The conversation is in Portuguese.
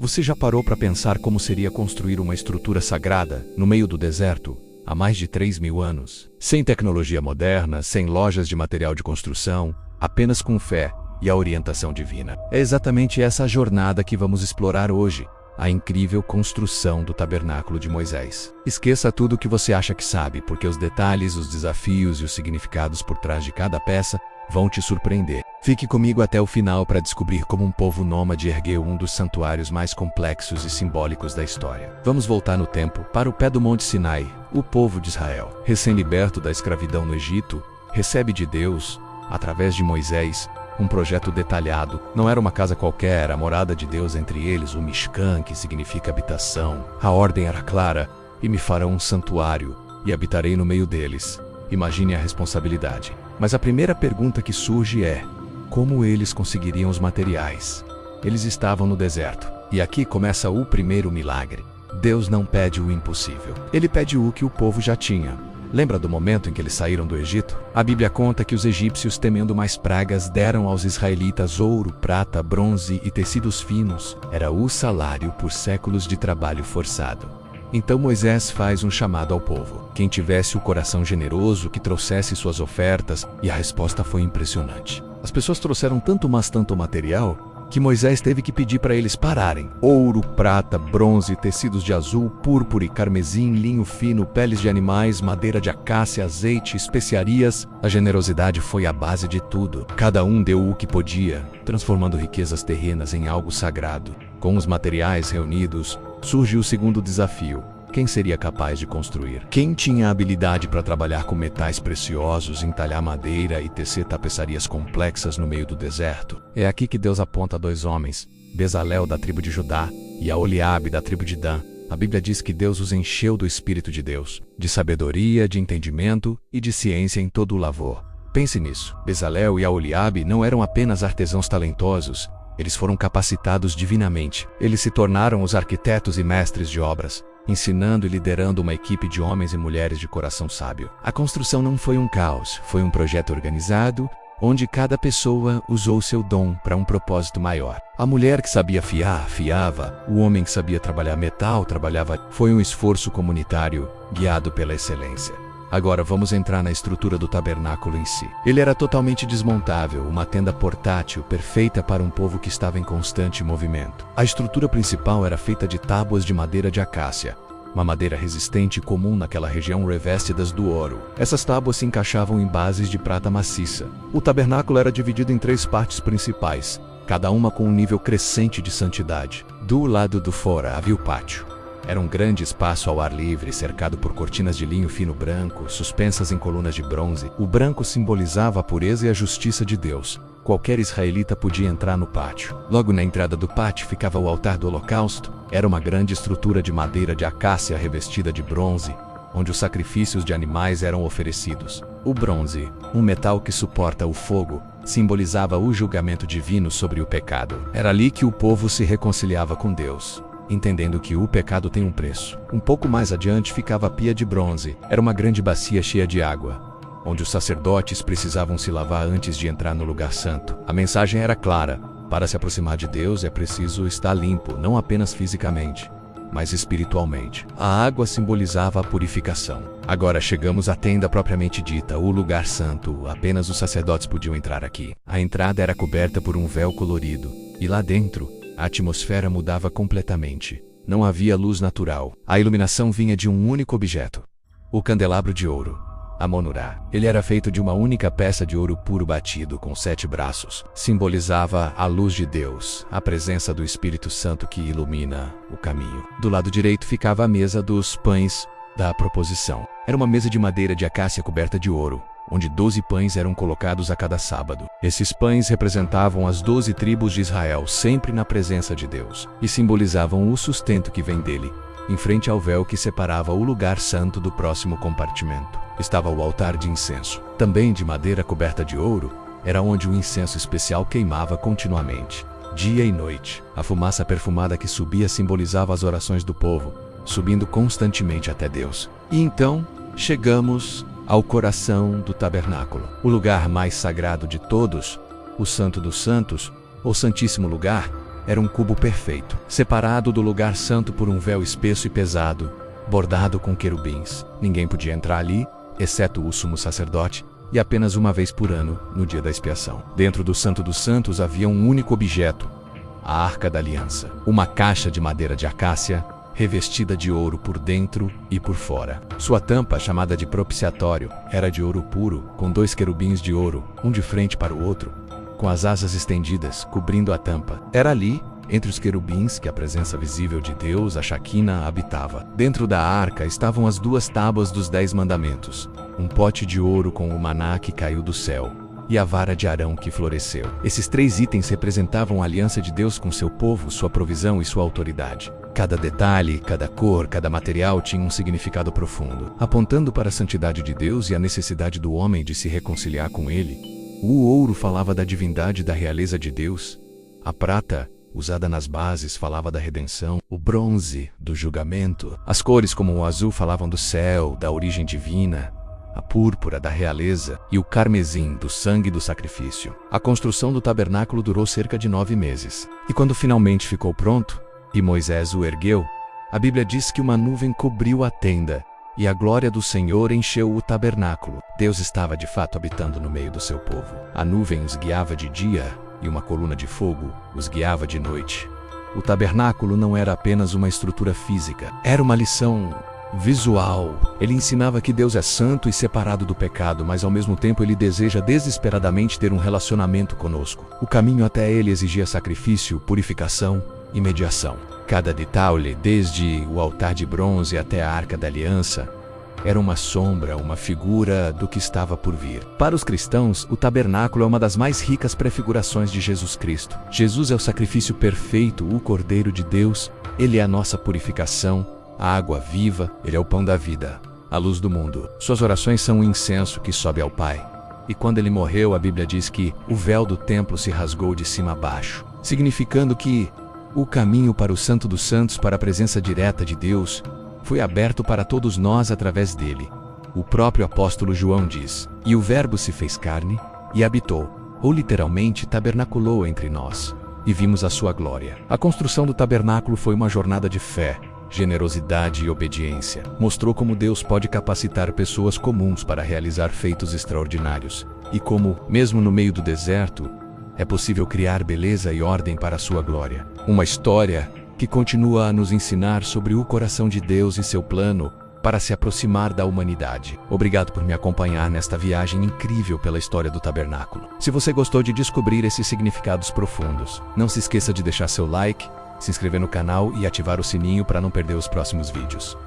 Você já parou para pensar como seria construir uma estrutura sagrada no meio do deserto há mais de 3.000 anos? Sem tecnologia moderna, sem lojas de material de construção, apenas com fé e a orientação divina. É exatamente essa jornada que vamos explorar hoje, a incrível construção do tabernáculo de Moisés. Esqueça tudo o que você acha que sabe, porque os detalhes, os desafios e os significados por trás de cada peça vão te surpreender. Fique comigo até o final para descobrir como um povo nômade ergueu um dos santuários mais complexos e simbólicos da história. Vamos voltar no tempo para o pé do Monte Sinai. O povo de Israel, recém-liberto da escravidão no Egito, recebe de Deus, através de Moisés, um projeto detalhado. Não era uma casa qualquer, a morada de Deus entre eles, o Mishkan, que significa habitação. A ordem era clara: e me farão um santuário, e habitarei no meio deles. Imagine a responsabilidade. Mas a primeira pergunta que surge é: como eles conseguiriam os materiais? Eles estavam no deserto. E aqui começa o primeiro milagre. Deus não pede o impossível. Ele pede o que o povo já tinha. Lembra do momento em que eles saíram do Egito? A Bíblia conta que os egípcios, temendo mais pragas, deram aos israelitas ouro, prata, bronze e tecidos finos. Era o salário por séculos de trabalho forçado. Então Moisés faz um chamado ao povo. Quem tivesse o coração generoso, que trouxesse suas ofertas, e a resposta foi impressionante. As pessoas trouxeram tanto material, que Moisés teve que pedir para eles pararem. Ouro, prata, bronze, tecidos de azul, púrpura e carmesim, linho fino, peles de animais, madeira de acácia, azeite, especiarias. A generosidade foi a base de tudo. Cada um deu o que podia, transformando riquezas terrenas em algo sagrado. Com os materiais reunidos, surge o segundo desafio. Quem seria capaz de construir? Quem tinha habilidade para trabalhar com metais preciosos, entalhar madeira e tecer tapeçarias complexas no meio do deserto? É aqui que Deus aponta dois homens, Bezalel da tribo de Judá e Aholiabe da tribo de Dan. A Bíblia diz que Deus os encheu do Espírito de Deus, de sabedoria, de entendimento e de ciência em todo o lavor. Pense nisso. Bezalel e Aholiabe não eram apenas artesãos talentosos, eles foram capacitados divinamente. Eles se tornaram os arquitetos e mestres de obras, ensinando e liderando uma equipe de homens e mulheres de coração sábio. A construção não foi um caos, foi um projeto organizado, onde cada pessoa usou seu dom para um propósito maior. A mulher que sabia fiar, fiava. O homem que sabia trabalhar metal, trabalhava. Foi um esforço comunitário, guiado pela excelência. Agora vamos entrar na estrutura do tabernáculo em si. Ele era totalmente desmontável, uma tenda portátil, perfeita para um povo que estava em constante movimento. A estrutura principal era feita de tábuas de madeira de acácia, uma madeira resistente e comum naquela região revestidas do ouro. Essas tábuas se encaixavam em bases de prata maciça. O tabernáculo era dividido em 3 partes principais, cada uma com um nível crescente de santidade. Do lado do fora havia o pátio. Era um grande espaço ao ar livre, cercado por cortinas de linho fino branco, suspensas em colunas de bronze. O branco simbolizava a pureza e a justiça de Deus. Qualquer israelita podia entrar no pátio. Logo na entrada do pátio ficava o altar do holocausto. Era uma grande estrutura de madeira de acácia revestida de bronze, onde os sacrifícios de animais eram oferecidos. O bronze, um metal que suporta o fogo, simbolizava o julgamento divino sobre o pecado. Era ali que o povo se reconciliava com Deus, entendendo que o pecado tem um preço. Um pouco mais adiante ficava a pia de bronze. Era uma grande bacia cheia de água, onde os sacerdotes precisavam se lavar antes de entrar no lugar santo. A mensagem era clara: para se aproximar de Deus é preciso estar limpo, não apenas fisicamente, mas espiritualmente. A água simbolizava a purificação. Agora chegamos à tenda propriamente dita, o lugar santo. Apenas os sacerdotes podiam entrar aqui. A entrada era coberta por um véu colorido, e lá dentro, a atmosfera mudava completamente. Não havia luz natural. A iluminação vinha de um único objeto: o candelabro de ouro, a Monurá. Ele era feito de uma única peça de ouro puro batido, com 7 braços. Simbolizava a luz de Deus, a presença do Espírito Santo que ilumina o caminho. Do lado direito ficava a mesa dos pães da proposição. Era uma mesa de madeira de acácia coberta de ouro, onde 12 pães eram colocados a cada sábado. Esses pães representavam as 12 tribos de Israel, sempre na presença de Deus, e simbolizavam o sustento que vem dele. Em frente ao véu que separava o lugar santo do próximo compartimento, estava o altar de incenso. Também de madeira coberta de ouro, era onde o incenso especial queimava continuamente, dia e noite. A fumaça perfumada que subia simbolizava as orações do povo, subindo constantemente até Deus. E então, chegamos ao coração do tabernáculo, o lugar mais sagrado de todos, o Santo dos Santos, ou Santíssimo Lugar, era um cubo perfeito, separado do lugar santo por um véu espesso e pesado, bordado com querubins. Ninguém podia entrar ali, exceto o sumo sacerdote, e apenas uma vez por ano, no dia da expiação. Dentro do Santo dos Santos havia um único objeto, a Arca da Aliança, uma caixa de madeira de acácia, revestida de ouro por dentro e por fora. Sua tampa, chamada de propiciatório, era de ouro puro, com 2 querubins de ouro, um de frente para o outro, com as asas estendidas, cobrindo a tampa. Era ali, entre os querubins, que a presença visível de Deus, a Shequina, habitava. Dentro da arca estavam as 2 tábuas dos 10 mandamentos, um pote de ouro com o maná que caiu do céu, e a vara de Arão que floresceu. Esses 3 itens representavam a aliança de Deus com seu povo, sua provisão e sua autoridade. Cada detalhe, cada cor, cada material tinha um significado profundo, apontando para a santidade de Deus e a necessidade do homem de se reconciliar com Ele. O ouro falava da divindade e da realeza de Deus. A prata, usada nas bases, falava da redenção. O bronze, do julgamento. As cores, como o azul, falavam do céu, da origem divina. A púrpura, da realeza. E o carmesim, do sangue do sacrifício. A construção do tabernáculo durou cerca de 9 meses. E quando finalmente ficou pronto, e Moisés o ergueu, a Bíblia diz que uma nuvem cobriu a tenda, e a glória do Senhor encheu o tabernáculo. Deus estava de fato habitando no meio do seu povo. A nuvem os guiava de dia, e uma coluna de fogo os guiava de noite. O tabernáculo não era apenas uma estrutura física, era uma lição visual. Ele ensinava que Deus é santo e separado do pecado, mas ao mesmo tempo Ele deseja desesperadamente ter um relacionamento conosco. O caminho até Ele exigia sacrifício, purificação e mediação. Cada detalhe, desde o altar de bronze até a Arca da Aliança, era uma sombra, uma figura do que estava por vir. Para os cristãos, o tabernáculo é uma das mais ricas prefigurações de Jesus Cristo. Jesus é o sacrifício perfeito, o Cordeiro de Deus. Ele é a nossa purificação, a água viva. Ele é o pão da vida, a luz do mundo. Suas orações são um incenso que sobe ao Pai. E quando ele morreu, a Bíblia diz que o véu do templo se rasgou de cima a baixo, significando que o caminho para o Santo dos Santos, para a presença direta de Deus, foi aberto para todos nós através dele. O próprio apóstolo João diz: "E o Verbo se fez carne e habitou", ou literalmente tabernaculou entre nós, e vimos a sua glória. A construção do tabernáculo foi uma jornada de fé, generosidade e obediência. Mostrou como Deus pode capacitar pessoas comuns para realizar feitos extraordinários, e como, mesmo no meio do deserto, é possível criar beleza e ordem para a sua glória. Uma história que continua a nos ensinar sobre o coração de Deus e seu plano para se aproximar da humanidade. Obrigado por me acompanhar nesta viagem incrível pela história do tabernáculo. Se você gostou de descobrir esses significados profundos, não se esqueça de deixar seu like, se inscrever no canal e ativar o sininho para não perder os próximos vídeos.